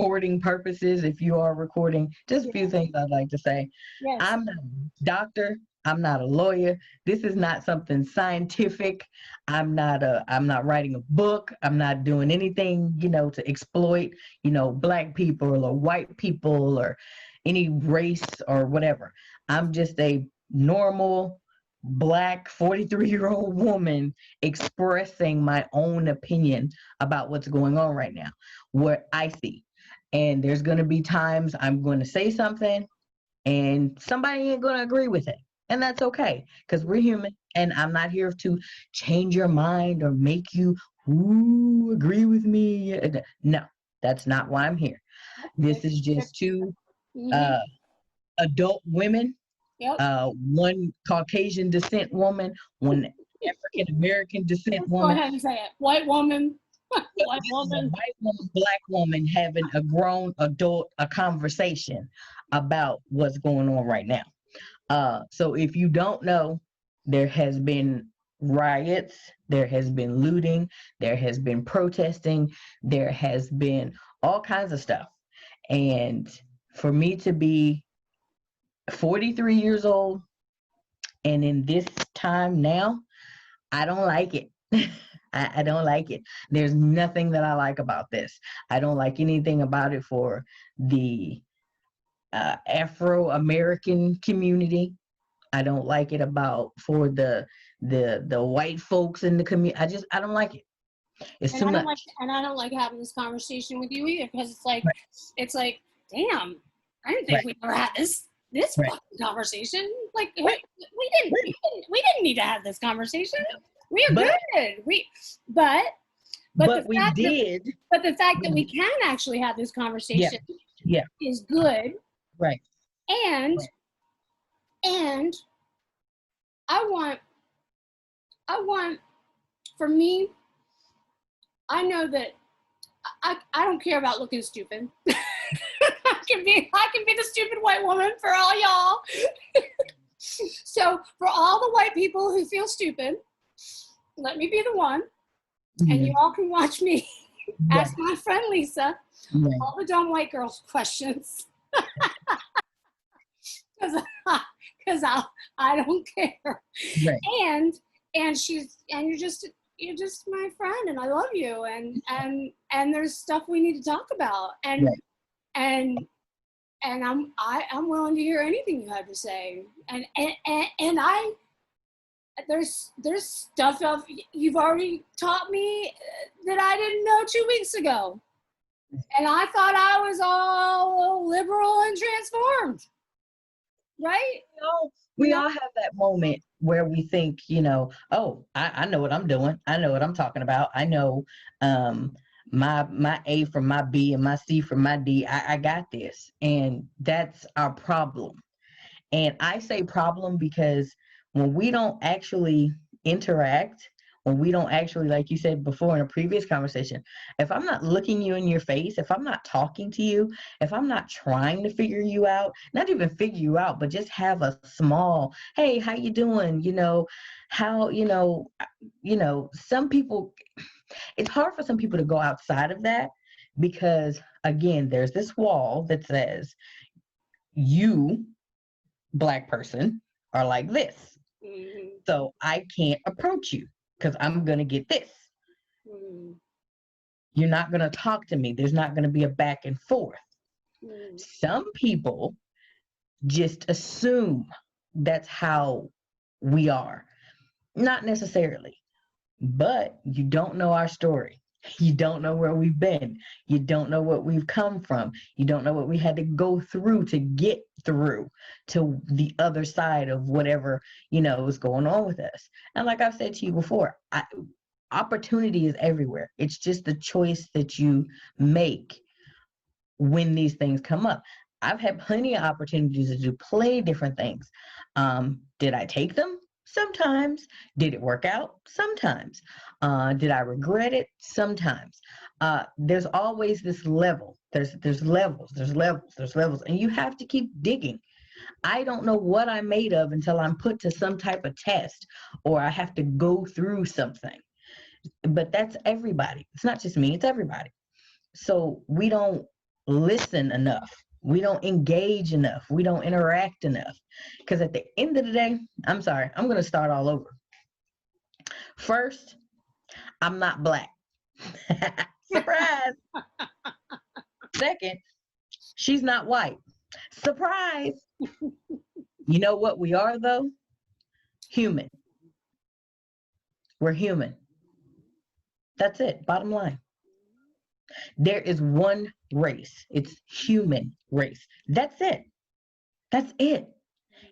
recording purposes, if you are recording, just a few things I'd like to say. Yes. I'm not a doctor. I'm not a lawyer. This is not something scientific. I'm not writing a book. I'm not doing anything, to exploit, black people or white people or any race or whatever. I'm just a normal black 43-year-old woman expressing my own opinion about what's going on right now, what I see. And there's going to be times I'm going to say something and somebody ain't going to agree with it. And that's okay because we're human and I'm not here to change your mind or make you agree with me. No, that's not why I'm here. This is just two Mm-hmm. uh, adult women, Yep. one Caucasian descent woman, one African American descent Go woman. ahead and say it. White woman. White This is a woman. white woman, black woman having a grown adult a conversation about what's going on right now. So if you don't know, there has been riots, there has been looting, there has been protesting, there has been all kinds of stuff. And for me to be 43 years old and in this time now, I don't like it. I don't like it. There's nothing that I like about this. I don't like anything about it for the Afro American community. I don't like it about for the white folks in the community. I don't like it. It's And too I don't like much. and I don't like having this conversation with you either because Right, it's like, damn, I didn't think right, we ever had this right, fucking conversation. Like right, right. we didn't need to have this conversation. We are But good. But but the but we fact that did. but the fact that we We, can actually have this yeah, conversation yeah, is good. right, And right, and I want I want for me, I know that I don't care about looking stupid. I can be the stupid white woman for all y'all. So for all the white people who feel stupid, let me be the one, and you mhm, all can watch me right, ask my friend Lisa right, all the dumb white girls questions because because I don't care. right, And and you're just my friend, and I love you, and there's stuff we need to talk about, right. and and I'm willing to hear anything you have to say, and I there's stuff of you've already taught me that I didn't know 2 weeks ago, and I thought I was all liberal and transformed, right? You We know, all have that moment where we think, oh, I know what I'm doing. I know what I'm talking about. I know um, my A from my B and my C from my D. I got this. And that's our problem. And I say problem because when we don't actually interact, when we don't actually, like you said before in a previous conversation, if I'm not looking you in your face, if I'm not talking to you, if I'm not trying to figure you out, not even figure you out, but just have a small, hey, how you doing? How, some people, it's hard for some people to go outside of that because again, there's this wall that says you black person are like this. mm, So I can't approach you because I'm going to get this. mm, You're not going to talk to me. There's not going to be a back and forth. mm. Some people just assume that's how we are. Not necessarily, but you don't know our story. You don't know where we've been. You don't know what we've come from. You don't know what we had to go through to get through to the other side of whatever, is going on with us. And like I've said to you before, opportunity is everywhere. It's just the choice that you make when these things come up. I've had plenty of opportunities to do plenty different things. Did I take them? Sometimes. Did it work out? Sometimes. Did I regret it? Sometimes. There's always this level. There's levels. There's levels. There's levels, and you have to keep digging. I don't know what I'm made of until I'm put to some type of test, or I have to go through something. But that's everybody. It's not just me. It's everybody. So we don't. listen enough. We don't engage enough. We don't interact enough. Because at the end of the day, I'm sorry, I'm going to start all over. First, I'm not black. Surprise. Second, she's not white. Surprise. You know what we are, though? Human. We're human. That's it. Bottom line. There is one race. It's human race. That's it. That's it.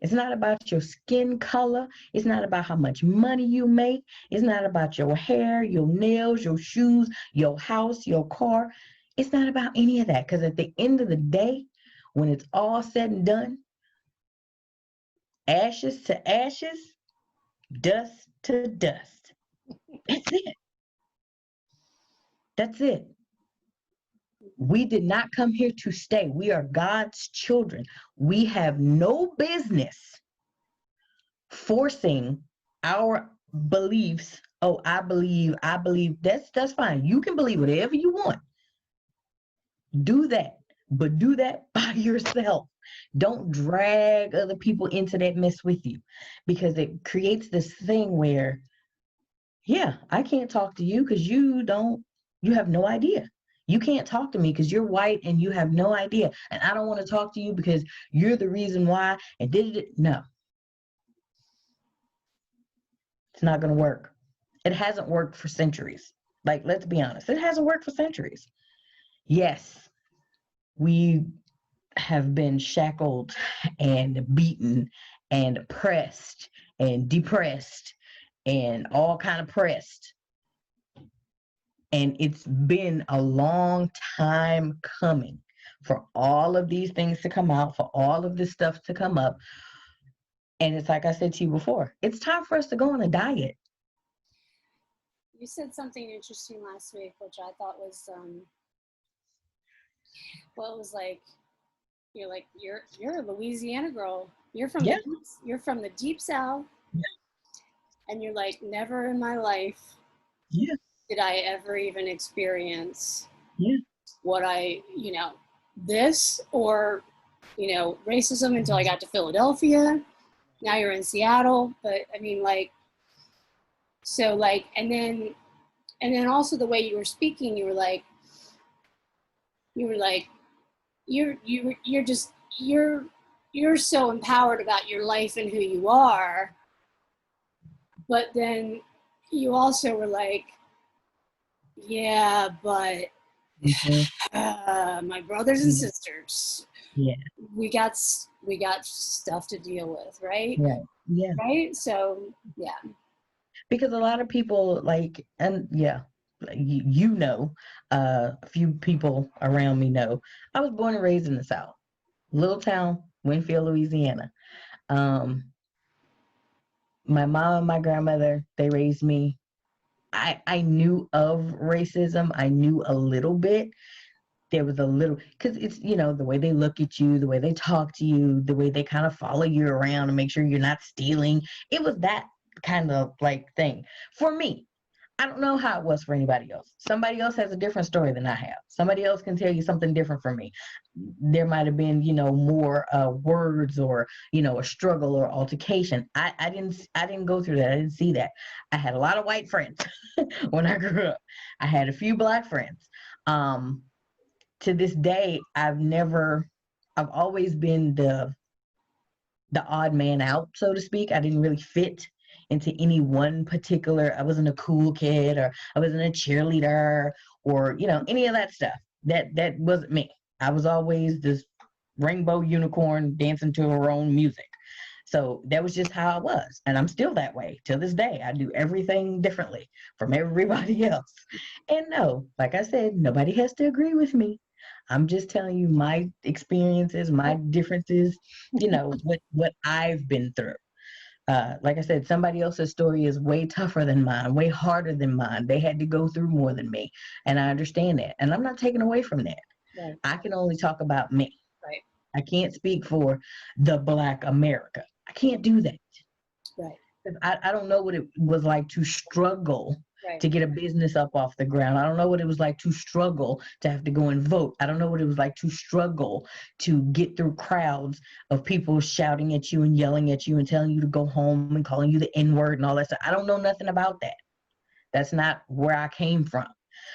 It's not about your skin color. It's not about how much money you make. It's not about your hair, your nails, your shoes, your house, your car. It's not about any of that. Because at the end of the day, when it's all said and done, ashes to ashes, dust to dust. That's it. That's it. We did not come here to stay. We are God's children. We have no business forcing our beliefs. Oh, I believe. That's fine. You can believe whatever you want. Do that, but do that by yourself. Don't drag other people into that mess with you, because it creates this thing where, yeah, I can't talk to you because you have no idea. You can't talk to me because you're white and you have no idea. And I don't want to talk to you because you're the reason why. And no, it's not going to work. It hasn't worked for centuries. Like, let's be honest. It hasn't worked for centuries. Yes, we have been shackled and beaten and oppressed and depressed and all kind of pressed. And it's been a long time coming for all of these things to come out, for all of this stuff to come up. And it's like I said to you before, it's time for us to go on a diet. You said something interesting last week, which I thought was, well, it was like, you're a Louisiana girl. You're from Yeah. you're from the deep South, Yeah. and you're like, never in my life Yeah. did I ever even experience Yeah. what this or, racism until I got to Philadelphia. Now you're in Seattle, but I mean, like, so like, and then also the way you were speaking, you were like, you're so empowered about your life and who you are, but then you also were like, yeah, but my brothers and sisters, yeah, we got stuff to deal with, right? right, yeah. Right. So yeah. Because a lot of people and yeah, you know, a few people around me know. I was born and raised in the South, little town, Winfield, Louisiana. My mom and my grandmother, they raised me. I knew of racism. I knew a little bit. There was a little, because it's, the way they look at you, the way they talk to you, the way they kind of follow you around and make sure you're not stealing. It was that kind of thing for me. I don't know how it was for anybody else. Somebody else has a different story than I have. Somebody else can tell you something different from me. There might have been, more words or, a struggle or altercation. I didn't go through that. I didn't see that. I had a lot of white friends when I grew up. I had a few black friends. To this day, I've always been the odd man out, so to speak. I didn't really fit into any one particular. I wasn't a cool kid, or I wasn't a cheerleader, or any of that stuff. That wasn't me. I was always this rainbow unicorn dancing to her own music. So that was just how I was, and I'm still that way to this day. I do everything differently from everybody else. And no, like I said, nobody has to agree with me. I'm just telling you my experiences, my differences, what I've been through. Like I said, somebody else's story is way tougher than mine, way harder than mine. They had to go through more than me. And I understand that. And I'm not taking away from that. Right. I can only talk about me. Right. I can't speak for the Black America. I can't do that. Right. I don't know what it was like to struggle Right. to get a business up off the ground. I don't know what it was like to struggle to have to go and vote. I don't know what it was like to struggle to get through crowds of people shouting at you and yelling at you and telling you to go home and calling you the N-word and all that stuff. I don't know nothing about that. That's not where I came from.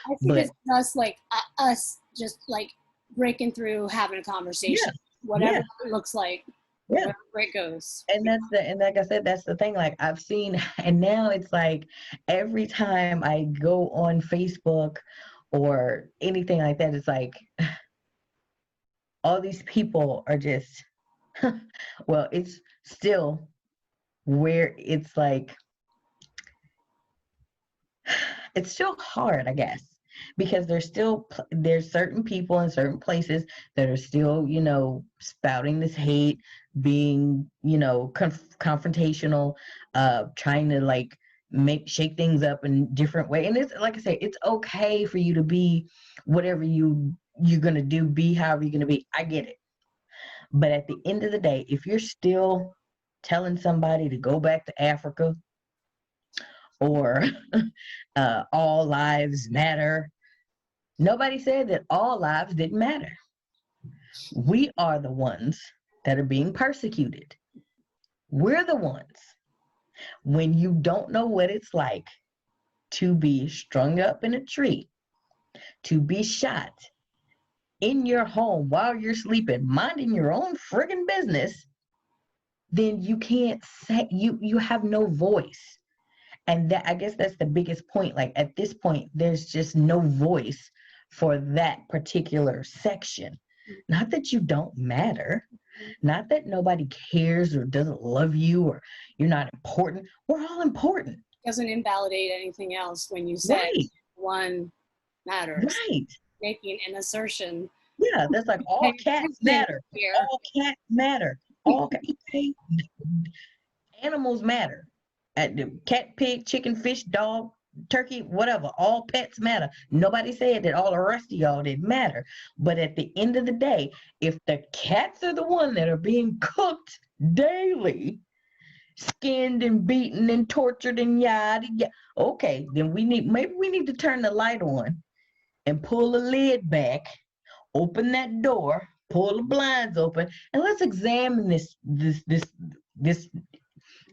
I think But it's just like us just like breaking through, having a conversation, whatever yeah, it looks like, yeah. wherever it goes. And like I said, that's the thing. Like I've seen, and now it's like every time I go on Facebook or anything like that, it's like all these people are just, well, it's still where it's like, it's still hard, I guess, because there's certain people in certain places that are still, spouting this hate, being, confrontational, trying to like shake things up in different way. And it's like I say, it's okay for you to be whatever you're gonna do, be however you're gonna be. I get it. But at the end of the day, if you're still telling somebody to go back to Africa or all lives matter, nobody said that all lives didn't matter. We are the ones that are being persecuted. We're the ones. When you don't know what it's like to be strung up in a tree, to be shot in your home while you're sleeping, minding your own friggin' business, then you can't say, you have no voice. And that, I guess that's the biggest point. Like at this point, there's just no voice for that particular section. Not that you don't matter, not that nobody cares or doesn't love you or you're not important. We're all important. Doesn't invalidate anything else when you say Right. one matters. Right. Making an assertion. Yeah, that's like all cats matter. Here. All cats matter. All animals matter. Cat, pig, chicken, fish, dog, turkey, whatever. All pets matter. Nobody said that all the rest of y'all didn't matter. But at the end of the day, if the cats are the one that are being cooked daily, skinned and beaten and tortured and yada, yada, okay, then maybe we need to turn the light on and pull the lid back, open that door, pull the blinds open, and let's examine this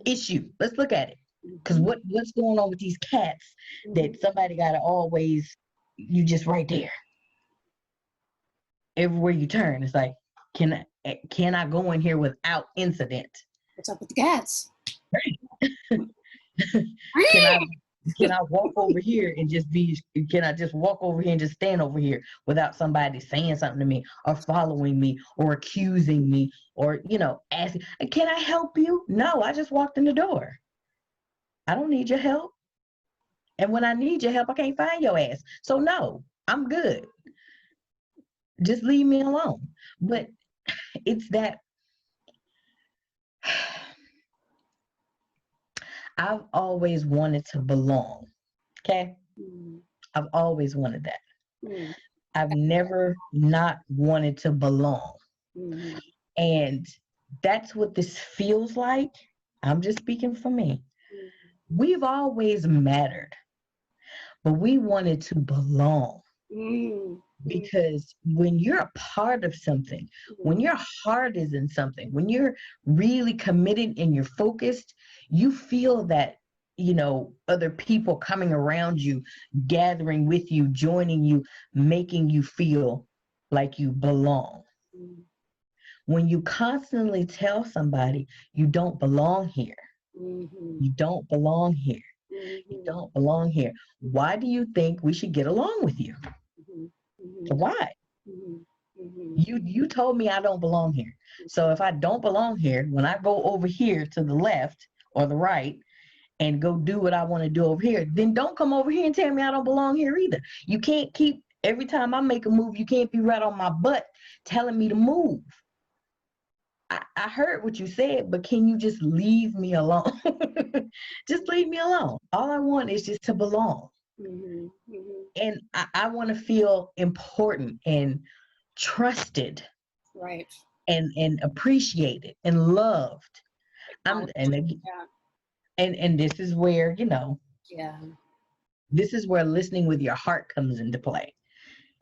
issue. Let's look at it. Because what's going on with these cats that somebody gotta always, you just right there. Everywhere you turn, it's like, can I go in here without incident? What's up with the cats? Can I walk over here and can I just walk over here and just stand over here without somebody saying something to me or following me or accusing me or, asking, can I help you? No, I just walked in the door. I don't need your help. And when I need your help, I can't find your ass. So no, I'm good. Just leave me alone. But it's that I've always wanted to belong. Okay? I've always wanted that. I've never not wanted to belong. And that's what this feels like. I'm just speaking for me. We've always mattered, but we wanted to belong. Because when you're a part of something, when your heart is in something, when you're really committed and you're focused, you feel that, other people coming around you, gathering with you, joining you, making you feel like you belong. When you constantly tell somebody you don't belong here, you don't belong here, you don't belong here, why do you think we should get along with you? Why? You told me I don't belong here. So if I don't belong here, when I go over here to the left or the right and go do what I want to do over here, then don't come over here and tell me I don't belong here either. You can't keep, every time I make a move, you can't be right on my butt telling me to move. I heard what you said, but can you just leave me alone? Just leave me alone. All I want is just to belong. And I want to feel important and trusted, right, and appreciated and loved. And this is where yeah, This is where listening with your heart comes into play.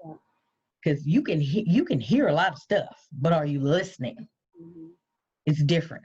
Yeah. Because you can hear a lot of stuff, but are you listening? Mm-hmm. It's different.